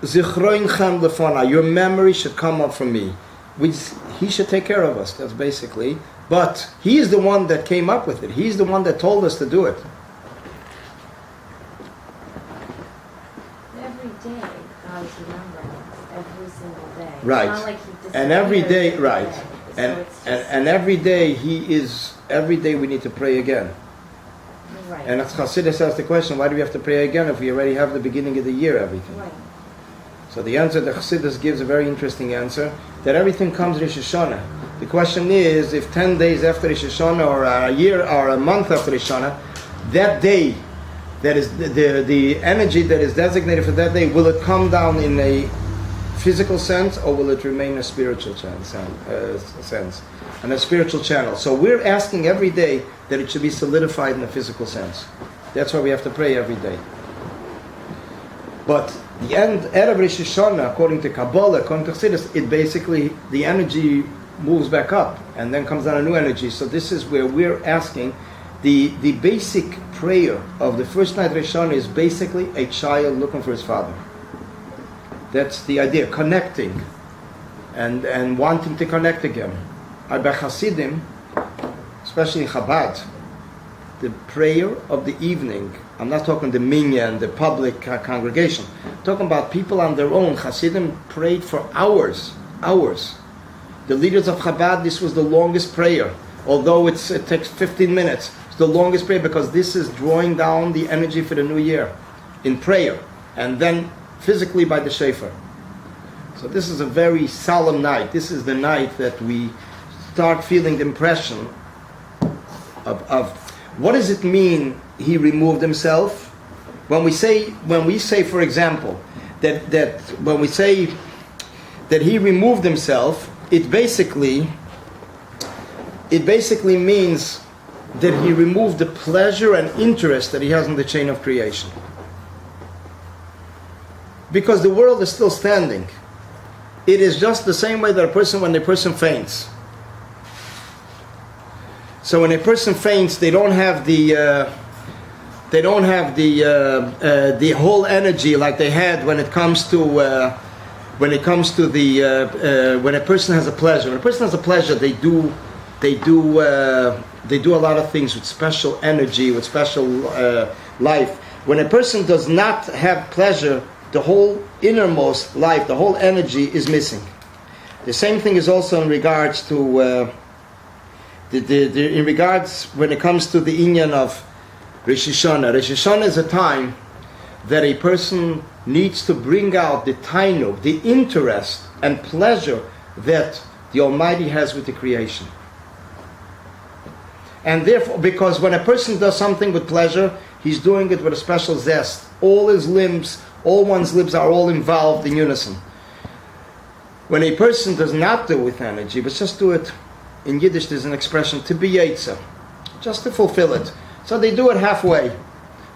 Zichroinchem lefana, your memory should come up from me. He should take care of us, that's basically. But he is the one that came up with it. He's the one that told us to do it. Every day, God is remembering us. Every single day. Right. It's not like he And every day, disappeared right. every day. And every day every day we need to pray again. Right. And as Chassidus asks the question, why do we have to pray again if we already have the beginning of the year, everything? Right. So the answer that Chassidus gives a very interesting answer, that everything comes Rosh HaShana. The question is, if 10 days after Rosh HaShana, or a year, or a month after Rosh HaShana, that day, that is the energy that is designated for that day, will it come down in a physical sense, or will it remain a spiritual sense, and a spiritual channel? So we're asking every day that it should be solidified in a physical sense. That's why we have to pray every day. But the end of Rosh Hashanah, according to Kabbalah, according to Chassidus, it basically, the energy moves back up, and then comes down a new energy. So this is where we're asking, the basic prayer of the first night of Rosh Hashanah is basically a child looking for his father. That's the idea, connecting, and wanting to connect again. By Hasidim, especially in Chabad, the prayer of the evening, I'm not talking the minyan, the public congregation, I'm talking about people on their own. Hasidim prayed for hours. The leaders of Chabad, this was the longest prayer, although it takes 15 minutes. It's the longest prayer because this is drawing down the energy for the new year in prayer, and then physically by the shofar. So this is a very solemn night. This is the night that we start feeling the impression of what does it mean he removed himself. When we say, for example, that when we say that he removed himself, it basically means that he removed the pleasure and interest that he has in the chain of creation. Because the world is still standing. It is just the same way that when a person faints. So when a person faints, they don't have the whole energy like they had when a person has a pleasure. When a person has a pleasure, they do a lot of things with special energy, with special life. When a person does not have pleasure, the whole innermost life, the whole energy is missing. The same thing is also in regards to when it comes to the inyan of Rosh Hashanah. Rosh Hashanah is a time that a person needs to bring out the tainug, the interest and pleasure that the Almighty has with the creation. And therefore, because when a person does something with pleasure, he's doing it with a special zest. All one's limbs are all involved in unison. When a person does not do it with energy, but just do it, in Yiddish there's an expression, to be yetzer, just to fulfill it. So they do it halfway,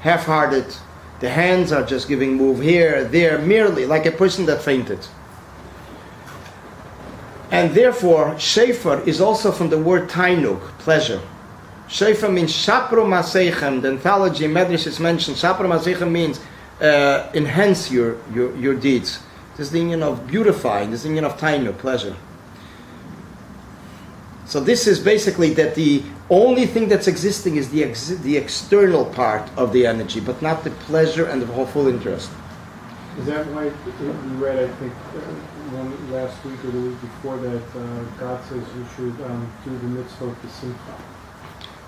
half-hearted. The hands are just giving move here, there, merely like a person that fainted. And therefore, shofar is also from the word tainug, pleasure. Shofar means shapro maseichem. The anthology Medrash is mentioned. Shapro maseichem means enhance your deeds. This is the union of beautifying. This is the union of tainug, pleasure. So this is basically that the only thing that's existing is the external part of the energy, but not the pleasure and the whole full interest. Is that why you read, I think, one last week or the week before that God says you should do the mitzvah of the simcha?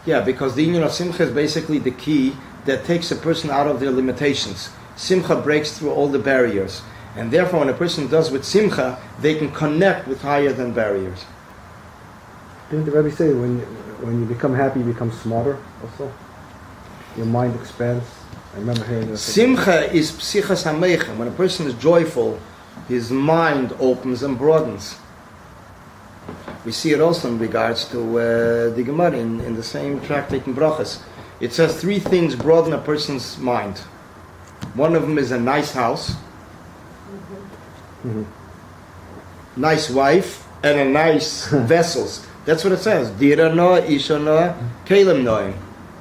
Yeah, because the union of simcha is basically the key that takes a person out of their limitations. Simcha breaks through all the barriers. And therefore, when a person does with simcha, they can connect with higher than barriers. Didn't the Rebbe say when you become happy, you become smarter also? Your mind expands. I remember hearing this. Simcha is psichas hameichem. When a person is joyful, his mind opens and broadens. We see it also in regards to the Gemara in the same tractate in Brachas. It says 3 things broaden a person's mind. One of them is a nice house, nice wife, and a nice vessels. That's what it says. Dira noah, isha noah, kelim noah.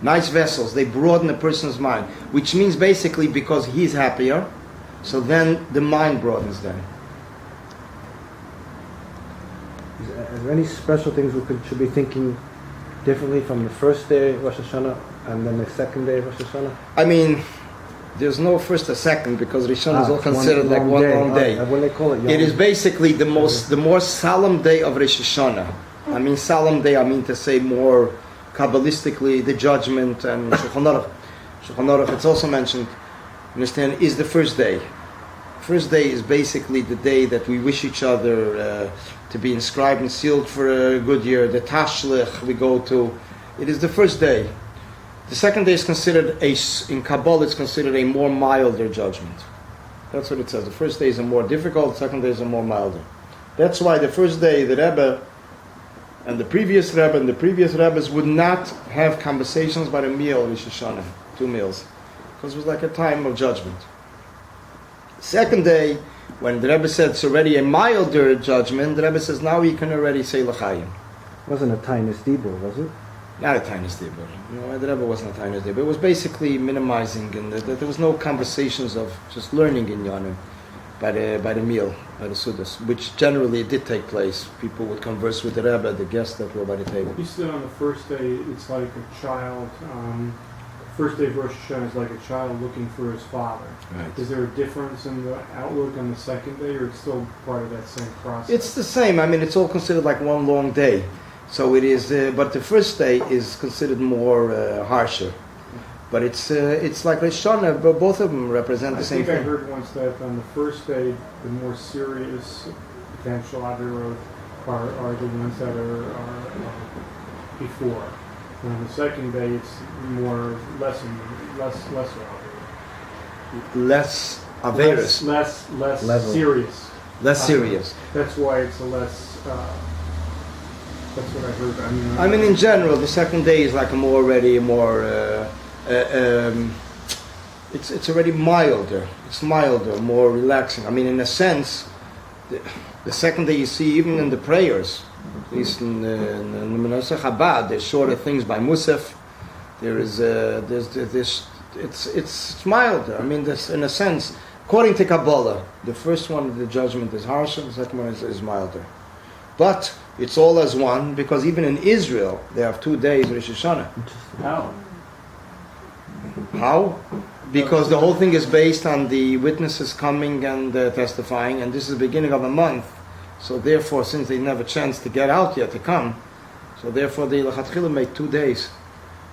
Nice vessels. They broaden a person's mind. Which means basically because he's happier, So then the mind broadens then. Is there any special things should be thinking differently from the first day of Rosh Hashanah and then the second day of Rosh Hashanah? I mean, there's no first or second because Rishon is all it's considered like one long day. What do they call it? It is basically the more solemn day of Rosh Hashanah. I mean, solemn day, I mean to say more Kabbalistically, the judgment and Shulchan Aruch. Shulchan Aruch, it's also mentioned, understand, is the first day. First day is basically the day that we wish each other to be inscribed and sealed for a good year. The Tashlich we go to. It is the first day. The second day is considered in Kabbalah, it's considered a more milder judgment. That's what it says. The first day is a more difficult, the second day is a more milder. That's why the first day, the Rebbe and the previous Rebbe and the previous Rebbes would not have conversations by a meal, Rosh Hashanah, 2 meals. Because it was like a time of judgment. Second day, when the Rebbe said it's already a milder judgment, the Rebbe says now you can already say L'chaim. It wasn't a tiny dibur, was it? Not a tiny dibur. No, the Rebbe wasn't a tiny dibur. It was basically minimizing, and there was no conversations of just learning in Yonim by the meal, by the Sudas, which generally did take place. People would converse with the Rebbe, the guests that were by the table. You said on the first day, it's like a child. First day of Rosh Hashanah is like a child looking for his father. Right. Is there a difference in the outlook on the second day, or it's still part of that same process? It's the same. I mean, it's all considered like one long day. So it is, but the first day is considered more harsher. But it's like Rosh Hashanah, but both of them represent the same thing. I think I heard once that on the first day, the more serious potential Avirot are the ones that are before. And on the second day, it's lesser Less Averis. Less Level. serious. Less serious. That's why it's a less. That's what I heard. I mean, in general, the second day is like it's already milder. It's milder, more relaxing. I mean, in a sense, the second day you see even in the prayers, at least in the Menashe Chabad, there's shorter things by Musaf. There's it's milder. I mean, this in a sense, according to Kabbalah, the first one, the judgment is harsher. The second one is milder. But it's all as one, because even in Israel, they have 2 days Rosh Hashanah. How? How? Because the whole thing is based on the witnesses coming and testifying, and this is the beginning of a month. So therefore, since they didn't have a chance to get out yet, to come, so therefore they L'chatchila made 2 days.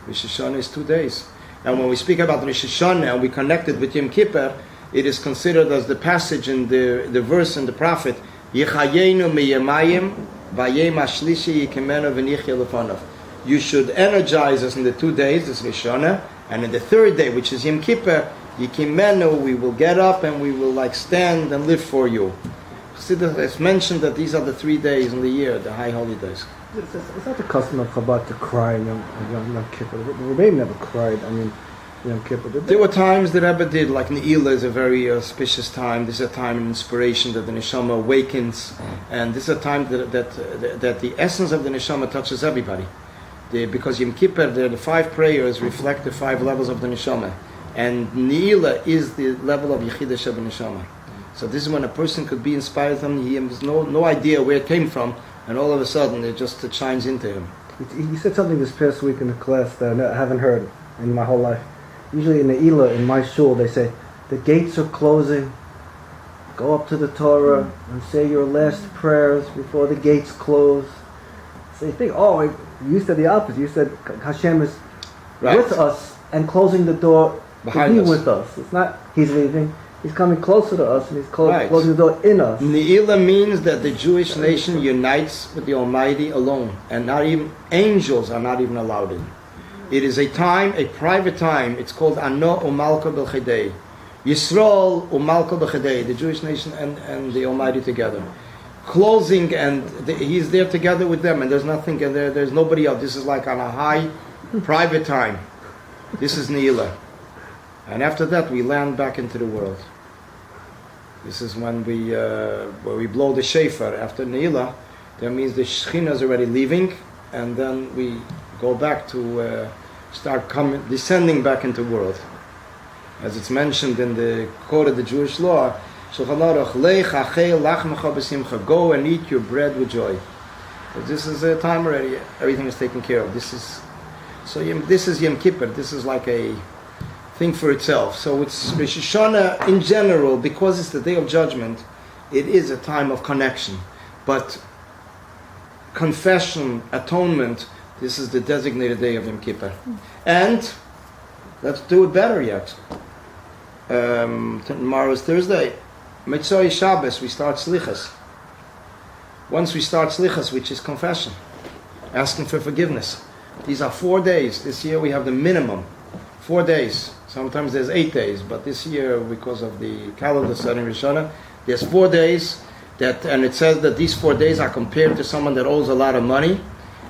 Rosh Hashanah is 2 days. And when we speak about Rosh Hashanah and we connect it with Yom Kippur, it is considered as the passage in the verse in the prophet, Yichayenu miyamayim vayem ashlishi yikimenu v'nichya lefonav. You should energize us in the 2 days, this Rosh Hashanah, and in the 3rd day, which is Yom Kippur, yikimenu, we will get up and we will like stand and live for you. It's mentioned that these are the 3 days in the year, the high holy days. It's not the custom of Chabad to cry in Yom Kippur. The Rebbe never cried. I mean, Yom Kippur. There were times the Rebbe did, like Ne'ilah is a very auspicious time. This is a time of inspiration that the neshama awakens, and this is a time that the essence of the neshama touches everybody. Because Yom Kippur, the 5 prayers reflect the 5 levels of the neshama, and Ne'ilah is the level of Yechidah Sheba Neshama. So this is when a person could be inspired from. He has no idea where it came from, and all of a sudden it just shines into him. He said something this past week in the class that I haven't heard in my whole life. Usually in the Elah, in my shul, they say, the gates are closing, go up to the Torah and say your last prayers before the gates close. So you think, you said the opposite. You said Hashem is with us and closing the door behind to be us. with us. It's not He's leaving. He's coming closer to us and He's closing the door in us. Ne'ilah means that the Jewish nation unites with the Almighty alone, and not even angels are not even allowed in. It is a time, a private time. It's called Ano Umalka B'Chedei. Yisrael Umalka B'Chedei, the Jewish nation and the Almighty together. Closing, and He's there together with them, and there's nothing, and there's nobody else. This is like on a high, private time. This is Ne'ilah. And after that, we land back into the world. This is when we blow the shofar after Ne'ilah. That means the Shekhinah is already leaving, and then we go back to start descending back into the world. As it's mentioned in the code of the Jewish law, Shulchan Aruch, Lech achel lachmecha b'simcha, go and eat your bread with joy. But this is a time already, everything is taken care of. This is Yom Kippur, this is like a thing for itself. So it's Rosh Hashanah in general, because it's the Day of Judgment, it is a time of connection. But confession, atonement, this is the designated day of Yom Kippur. And let's do it better yet. Tomorrow is Thursday. Mitzvah Shabbos, we start Slichas. Once we start Slichas, which is confession, asking for forgiveness. These are 4 days. This year we have the minimum 4 days. Sometimes there's 8 days, but this year, because of the calendar starting Rosh Hashanah, there's 4 days. And it says that these 4 days are compared to someone that owes a lot of money,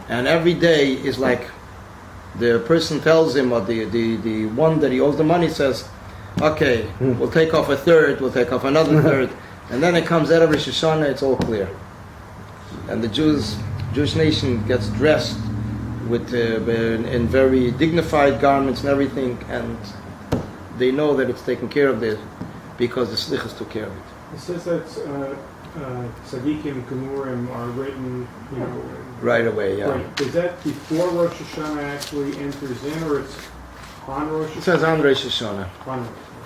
and every day is like the person tells him, or the one that he owes the money says, okay, we'll take off a third, we'll take off another third, and then it comes out of Rosh Hashanah, it's all clear. And the Jewish nation gets dressed with in very dignified garments and everything, and they know that it's taken care of there because the Slichas took care of it. It says that Tzadikim Gemurim are written, Right away, yeah. Right. Is that before Rosh Hashanah actually enters in, or it's on Rosh Hashanah? It says on Rosh Hashanah.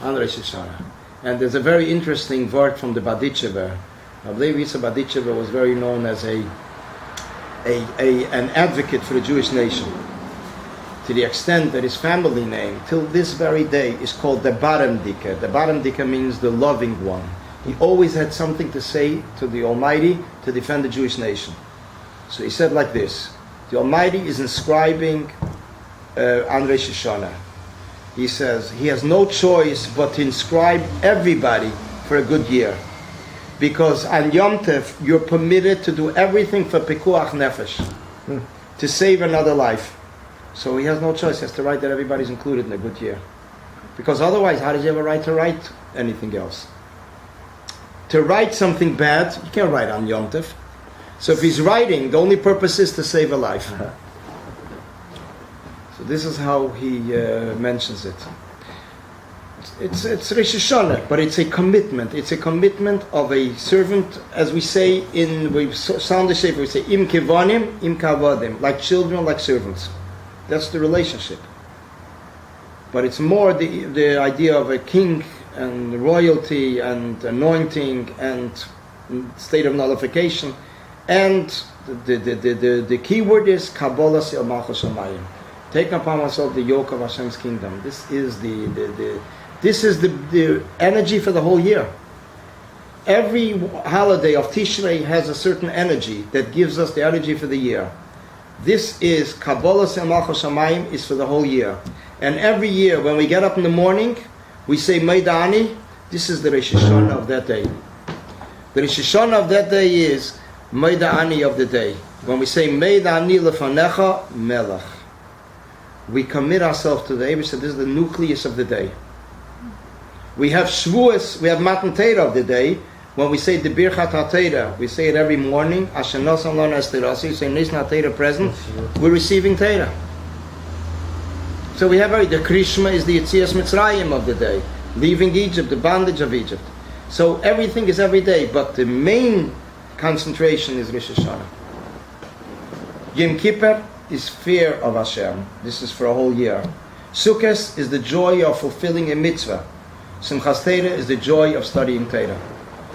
On Rosh Hashanah. And there's a very interesting word from the Badichever. I believe Yisra Badichever was very known as an advocate for the Jewish nation, to the extent that his family name, till this very day, is called the Baremdike. The Baremdike means the loving one. He always had something to say to the Almighty to defend the Jewish nation. So he said like this: the Almighty is inscribing on Rosh Hashanah. He says he has no choice but to inscribe everybody for a good year, because on Yom Tov you're permitted to do everything for Pekuach Nefesh, to save another life. So he has no choice; he has to write that everybody's included in a good year, because otherwise, how does he have a right to write anything else? To write something bad, you can't write on Yom Tov. So if he's writing, the only purpose is to save a life. So this is how he mentions it. It's Rosh Hashanah, but it's a commitment. It's a commitment of a servant, as we say we sound the shape, we say im kevanim, im kavadim, like children, like servants. That's the relationship. But it's more the idea of a king and royalty and anointing and state of nullification, and the key word is Kabbalah Sil Malchus Shamayim. Take upon myself the yoke of Hashem's kingdom. This is the energy for the whole year. Every holiday of Tishrei has a certain energy that gives us the energy for the year. This is Kabbalah Sil Malchus Shamayim, is for the whole year. And every year when we get up in the morning, we say Meidani. This is the Rosh Hashanah of that day. The Rosh Hashanah of that day is Meidani of the day. When we say Meidani lefanecha melech, we commit ourselves to the Eibush. This is the nucleus of the day. We have Shavuos, we have Matan Torah of the day. When we say the Birchat HaTorah, we say it every morning. Asher nosan lana es terasi. Say Nisna Torah present. We're receiving Torah. So we have the Krishma is the Yetzias Mitzrayim of the day, leaving Egypt, the bondage of Egypt. So everything is every day, but the main concentration is Rosh Hashanah. Yom Kippur is fear of Hashem. This is for a whole year. Sukkot is the joy of fulfilling a mitzvah. Simchas Torah is the joy of studying Torah.